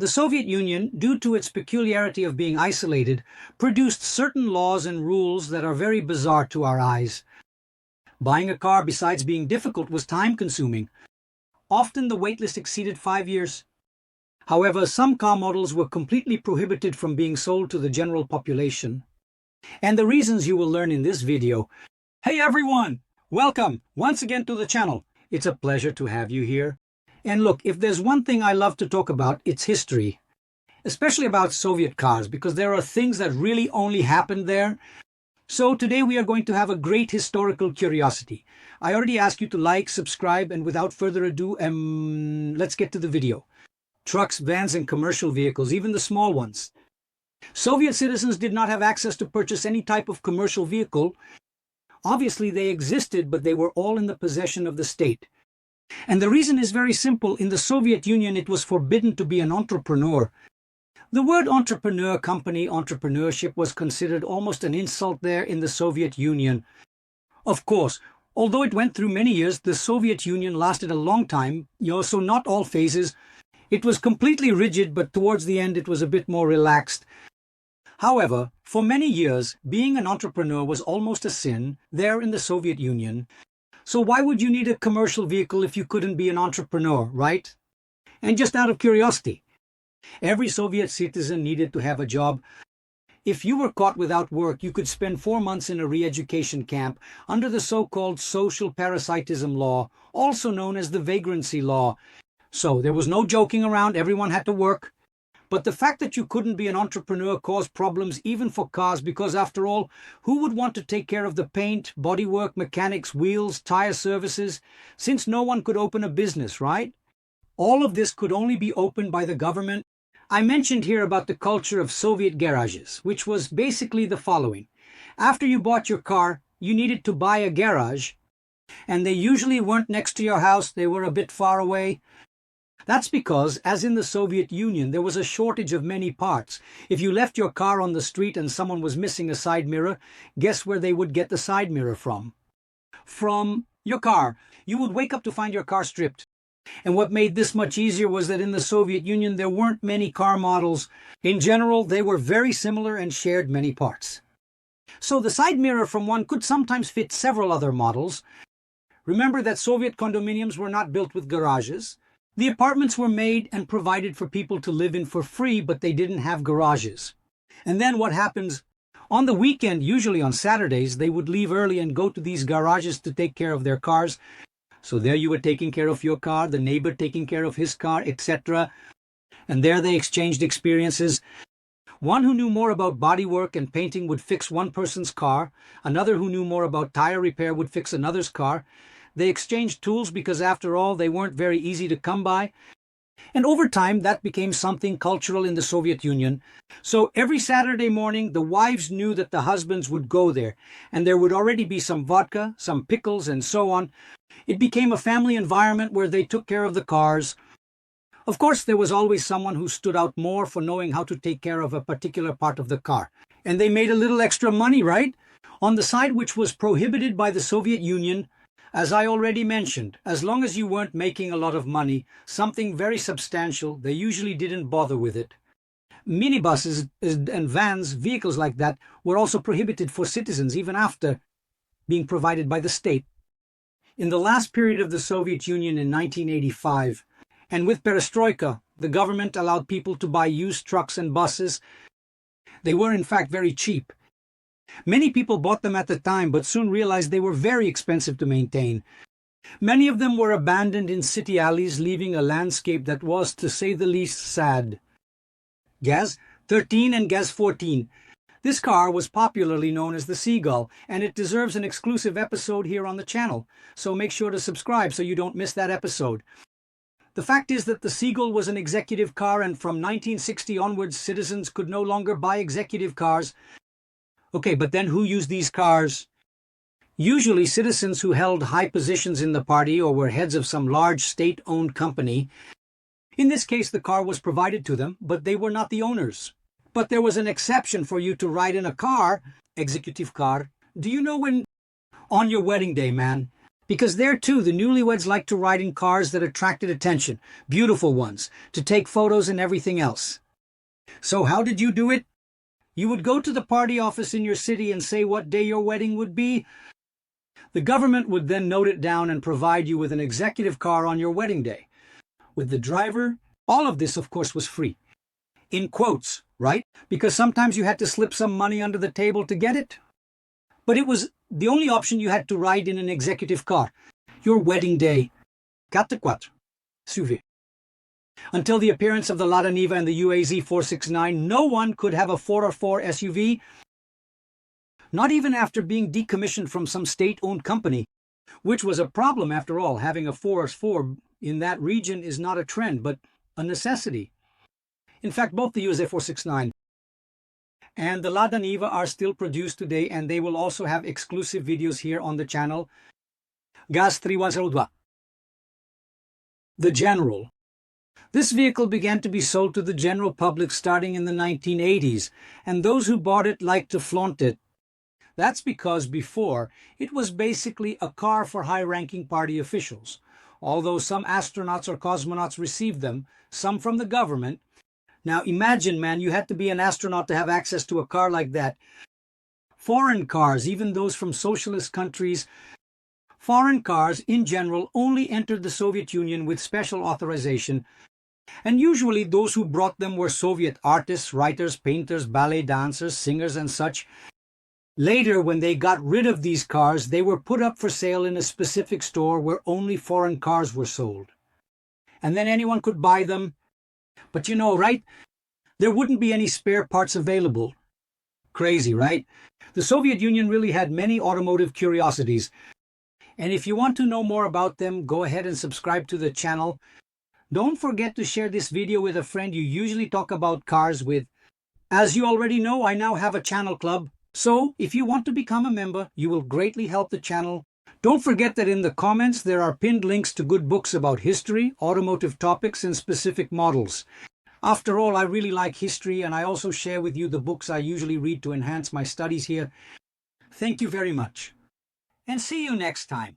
The Soviet Union, due to its peculiarity of being isolated, produced certain laws and rules that are very bizarre to our eyes. Buying a car, besides being difficult, was time-consuming. Often the waitlist exceeded 5 years. However, some car models were completely prohibited from being sold to the general population. And the reasons you will learn in this video. Hey everyone! Welcome once again to the channel. It's a pleasure to have you here. And look, if there's one thing I love to talk about, it's history. Especially about Soviet cars, because there are things that really only happened there. So today we are going to have a great historical curiosity. I already asked you to like, subscribe, and without further ado, let's get to the video. Trucks, vans, and commercial vehicles, even the small ones. Soviet citizens did not have access to purchase any type of commercial vehicle. Obviously they existed, but they were all in the possession of the state. And the reason is very simple. In the Soviet Union, it was forbidden to be an entrepreneur. The word entrepreneur, company, entrepreneurship was considered almost an insult there in the Soviet Union. Of course, although it went through many years, the Soviet Union lasted a long time, so not all phases. It was completely rigid, but towards the end it was a bit more relaxed. However, for many years, being an entrepreneur was almost a sin there in the Soviet Union. So why would you need a commercial vehicle if you couldn't be an entrepreneur, right? And just out of curiosity, every Soviet citizen needed to have a job. If you were caught without work, you could spend 4 months in a re-education camp under the so-called social parasitism law, also known as the vagrancy law. So there was no joking around, everyone had to work. But the fact that you couldn't be an entrepreneur caused problems even for cars, because after all, who would want to take care of the paint, bodywork, mechanics, wheels, tire services, since no one could open a business, right? All of this could only be opened by the government. I mentioned here about the culture of Soviet garages, which was basically the following. After you bought your car, you needed to buy a garage, and they usually weren't next to your house, they were a bit far away. That's because, as in the Soviet Union, there was a shortage of many parts. If you left your car on the street and someone was missing a side mirror, guess where they would get the side mirror from? From your car. You would wake up to find your car stripped. And what made this much easier was that in the Soviet Union there weren't many car models. In general, they were very similar and shared many parts. So the side mirror from one could sometimes fit several other models. Remember that Soviet condominiums were not built with garages. The apartments were made and provided for people to live in for free, but they didn't have garages. And then what happens? On the weekend, usually on Saturdays, they would leave early and go to these garages to take care of their cars. So there you were taking care of your car, the neighbor taking care of his car, etc. And there they exchanged experiences. One who knew more about bodywork and painting would fix one person's car. Another who knew more about tire repair would fix another's car. They exchanged tools because, after all, they weren't very easy to come by. And over time, that became something cultural in the Soviet Union. So every Saturday morning, the wives knew that the husbands would go there, and there would already be some vodka, some pickles, and so on. It became a family environment where they took care of the cars. Of course, there was always someone who stood out more for knowing how to take care of a particular part of the car. And they made a little extra money, right? On the side which was prohibited by the Soviet Union. As I already mentioned, as long as you weren't making a lot of money, something very substantial, they usually didn't bother with it. Minibuses and vans, vehicles like that, were also prohibited for citizens even after being provided by the state. In the last period of the Soviet Union in 1985, and with perestroika, the government allowed people to buy used trucks and buses. They were in fact very cheap. Many people bought them at the time, but soon realized they were very expensive to maintain. Many of them were abandoned in city alleys, leaving a landscape that was, to say the least, sad. Gaz 13 and Gaz 14. This car was popularly known as the Seagull, and it deserves an exclusive episode here on the channel, so make sure to subscribe so you don't miss that episode. The fact is that the Seagull was an executive car, and from 1960 onwards, citizens could no longer buy executive cars. Okay, but then who used these cars? Usually citizens who held high positions in the party or were heads of some large state-owned company. In this case, the car was provided to them, but they were not the owners. But there was an exception for you to ride in a car, executive car. Do you know when? On your wedding day, man. Because there too, the newlyweds liked to ride in cars that attracted attention, beautiful ones, to take photos and everything else. So how did you do it? You would go to the party office in your city and say what day your wedding would be. The government would then note it down and provide you with an executive car on your wedding day. With the driver, all of this, of course, was free. In quotes, right? Because sometimes you had to slip some money under the table to get it. But it was the only option you had to ride in an executive car. Your wedding day. 4x4. SUV. Until the appearance of the Lada Niva and the UAZ 469, no one could have a 4x4 SUV. Not even after being decommissioned from some state-owned company, which was a problem after all. Having a 4x4 in that region is not a trend, but a necessity. In fact, both the UAZ 469 and the Lada Niva are still produced today, and they will also have exclusive videos here on the channel. Gas 3102. The General. This vehicle began to be sold to the general public starting in the 1980s, and those who bought it liked to flaunt it. That's because before, it was basically a car for high-ranking party officials. Although some astronauts or cosmonauts received them, some from the government. Now imagine, man, you had to be an astronaut to have access to a car like that. Foreign cars, even those from socialist countries, foreign cars in general only entered the Soviet Union with special authorization, and usually those who brought them were Soviet artists, writers, painters, ballet dancers, singers, and such. Later, when they got rid of these cars, they were put up for sale in a specific store where only foreign cars were sold. And then anyone could buy them. But you know, right? There wouldn't be any spare parts available. Crazy, right? The Soviet Union really had many automotive curiosities. And if you want to know more about them, go ahead and subscribe to the channel. Don't forget to share this video with a friend you usually talk about cars with. As you already know, I now have a channel club. So, if you want to become a member, you will greatly help the channel. Don't forget that in the comments there are pinned links to good books about history, automotive topics, and specific models. After all, I really like history, and I also share with you the books I usually read to enhance my studies here. Thank you very much. And see you next time.